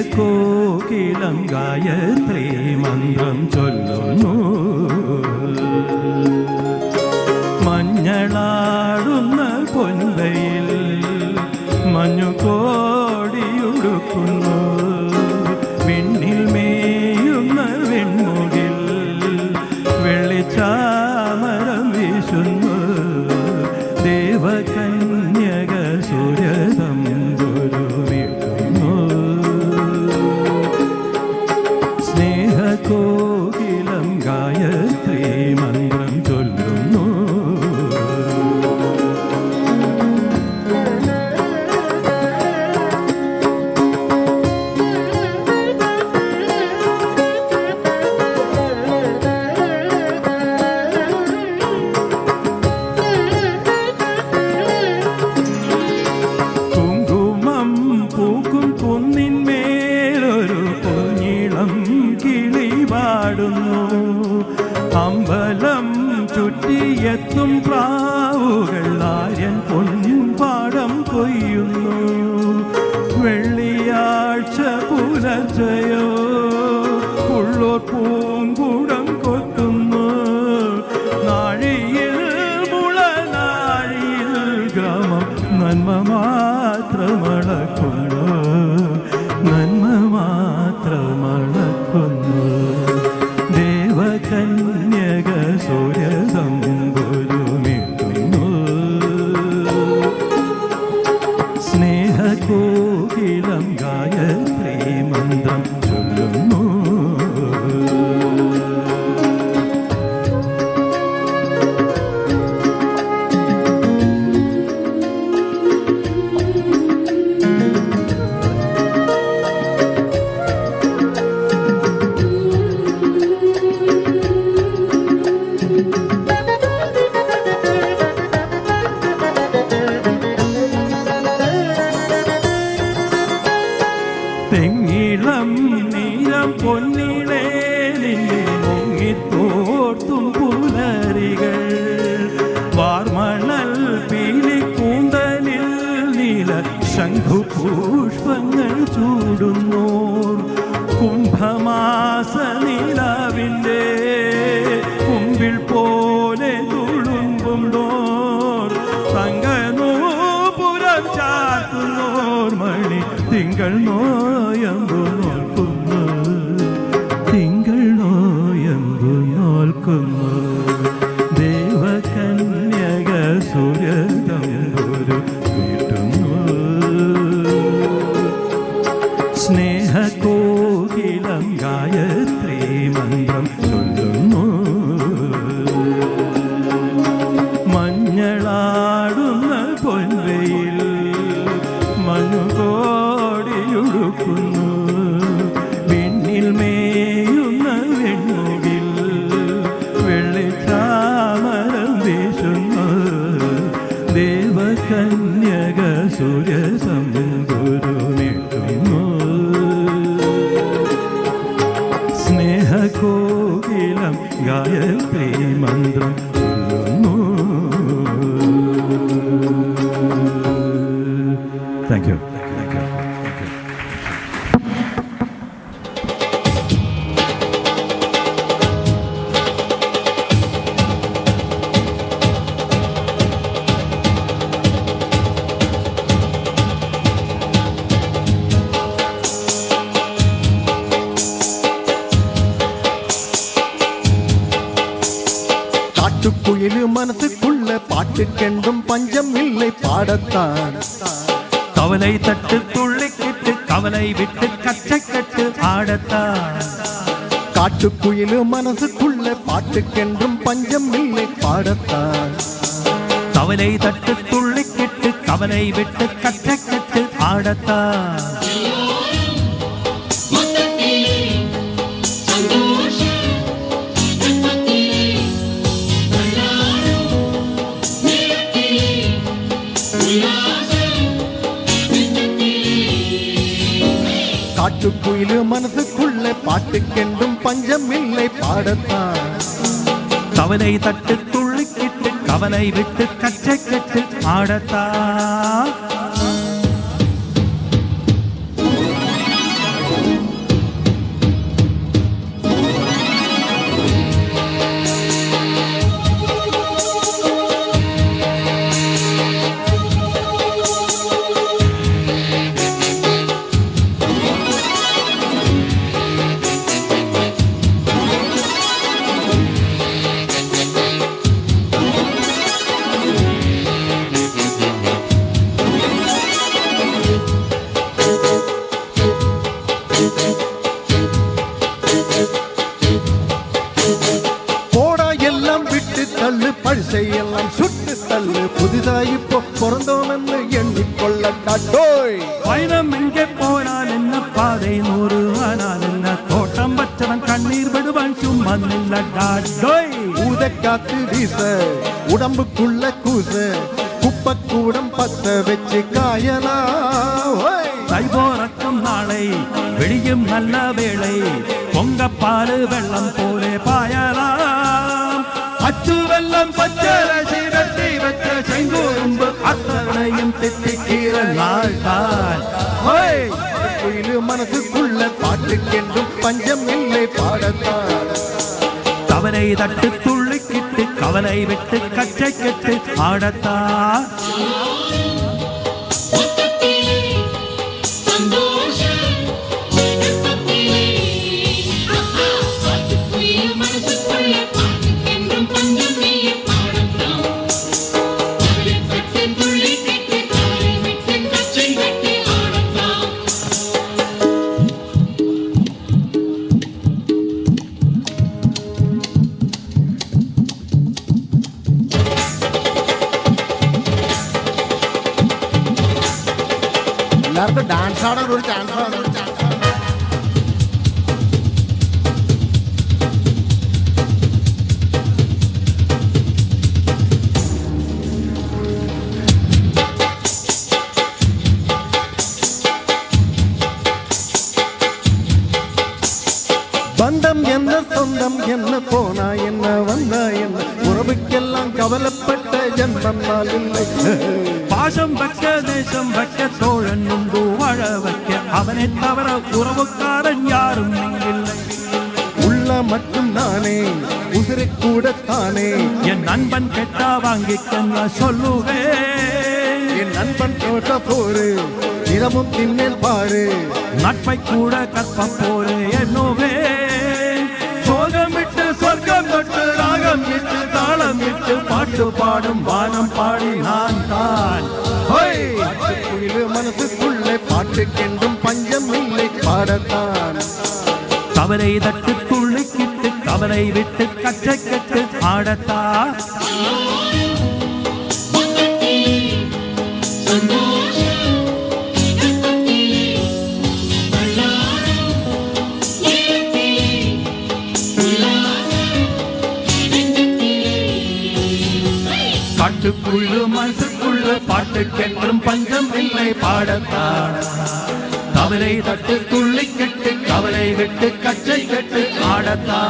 സ്നേഹകോകിലം ഗായത്രി മന്ത്രം ചൊല്ലുന്നു. മഞ്ഞളാടുന്ന പൊൻവയിൽ മഞ്ഞുകോടിയുടുക്കുന്നു. വിണ്ണിൽ മേയുന്ന വെൺമുകിൽ വെള്ളിച്ചാമരം വീശുന്നു. ദേവകന്യക സൂര്യതമ്പുരുവിടുന്നു. സ്നേഹകോകിലം ഗായത്രി മന്ത്രം ചൊല്ലുന്നു. അമ്പലം ചുറ്റിയെത്തും പ്രാവുകൾ ആര്യൻ പൊൻപാടം കൊയ്യുന്നു. വെള്ളിയാഴ്ച പുലർച്ചയോ ഉള്ളോർ പൂങ്കുടം കൊത്തുന്നു. നാഴിയിൽ മുളനാഴിയിൽ ഗ്രാമം നന്മ മാത്രമളക്കുന്നു. നന്മ മാത്രമളക്കുന്നു. ദേവകന്യക സൂര്യതമ്പുരുമിടുന്നു. സ്നേഹകോകിലം ഗായത്രി മന്ത്രം ചൊല്ലുന്നു. തെങ്ങിളം നീലം പൊന്നിളേ നിന്നെ മുങ്ങിത്തോർത്തും പുലരികൾ. വാർമണൽ പീലിക്കൂന്തലിൽ നീല ശംഖുപുഷ്പങ്ങൾ ചൂടുന്നോർ. കുംഭമാസ നിലാവിൻ്റെ കുമ്പിൾ പോലെ തുളുമ്പുന്നോർ. തങ്കനൂപുരം ചാത്തുന്നോർ മണി തിങ്കൾ നോയമ്പു നോക്കുന്നു. തിങ്കൾ നോയമ്പു നോൽക്കുന്നു. ദേവകന്യക സൂര്യതമ്പുരു വീട്ടുന്നു. സ്നേഹകോകിലം ഗായത്രി മന്ത്രം ചൊല്ലുന്നു. മഞ്ഞളാടുന്ന പൊൻവയിൽ മഞ്ഞുകോടിയുടുക്കുന്നു. വിണ്ണിൽ മേയുന്ന വെൺമുകിൽ വെള്ളിച്ചാമരം വീശുന്നു. ദേവകന്യക സൂര്യതമ്പുരുമിടുന്നു. സ്നേഹകോകിലം ഗായത്രി മന്ത്രം ചൊല്ലുന്നു. Thank you. Thank you. Thank you. காட்டுக்குயில் மனசுக்குள்ள பாட்டுக்கென்றும் பஞ்சம் இல்லை பாடத்தான். கவலை தட்டு துள்ளிக்கிட்டு கவலை விட்டு கச்சை கட்டு ஆடத்தான். காட்டுக்குயில் மனசுக்குள்ள பாட்டுக்கென்றும் பஞ்சம் இல்லை பாடத்தான். கவலை தட்டு துள்ளிக்கிட்டு கவலை விட்டு கச்சை கட்டு ஆடத்தான். காட்டுக்குயில் மனசுக்குள்ள பாட்டுக்கென்றும் பஞ்சம் இல்லை பாடத்தான். கவலை தட்டு துள்ளிக்கிட்டு கவலை விட்டு கச்சை கட்டு ஆடத்தான். சும்மா நில்லடா டோய். ஊதக்காத்து வீச உடம்புக்குள்ள கூச குப்பக்கூடம் பத்த வச்சு காயலாம். தை போறக்கும் நாளை விடியும் நல்ல வேளை பொங்கப்பாலு வெள்ளம் போலே பாயலாம். அச்சு வெள்ளம் பச்சரசி வெட்டி வச்ச செங்கோரும்பு அத்தனையும் திட்டிக்கிற நாள் தான். குயிலு மனசுக்குள்ள பாட்டுக்கென்றும் பஞ்சம் இல்லை பாடத்தான். கவலை தட்டு துள்ளிக்கிட்டு கவலை விட்டு கச்சை கெட்டு ஆடத்தா. എല്ലാവർക്കും ഡാൻസ് ആടാൻ ഒരു ചാൻസ് ആണ്. பந்தம் என்ன சொந்தம் என்ன போனா என்ன வந்தா என்ன உறவுக்கெல்லாம் கவலைப்பட்ட ஜென்மம் நாள் இல்லை. பாசம் வைக்க தேசம் வைக்க தோழன் உண்டு வாழ வைக்க அவனை தவிர உறவுக்காரன் யாரும் இல்லை. உள்ள மட்டும் நானே உசிரை கூட தானே என் நண்பன் கெட்டா வாங்கிக்க நான் சொல்லுவேன். என் நண்பன் தோட்ட போரு நிறமும் பின்னேல் பாரு நட்பை கூட கற்ப போரு என்னுவே. சோகமிட்டு சொர்க்கம் தொட்டு ராகம் இட்டு தாளம் இட்டு பாட்டு பாடும் வானம் பாடி நான் தான். குயிலு மனசுக்குள்ளே பாட்டுக்கென்றும் பஞ்சம் இல்லை பாடத்தான். கவலை தட்டு துள்ளிக்கிட்டு கவலை விட்டு கச்சை கட்டு ஆடத்தா. காட்டுக்குள்ளு மனசுக்குள்ள பாட்டுக்கென்றும் பஞ்சம் இல்லை பாடத்தான். கவலை தட்டு துள்ளிக்கிட்டு கவலை விட்டு கச்சை கட்டு ஆடத்தா.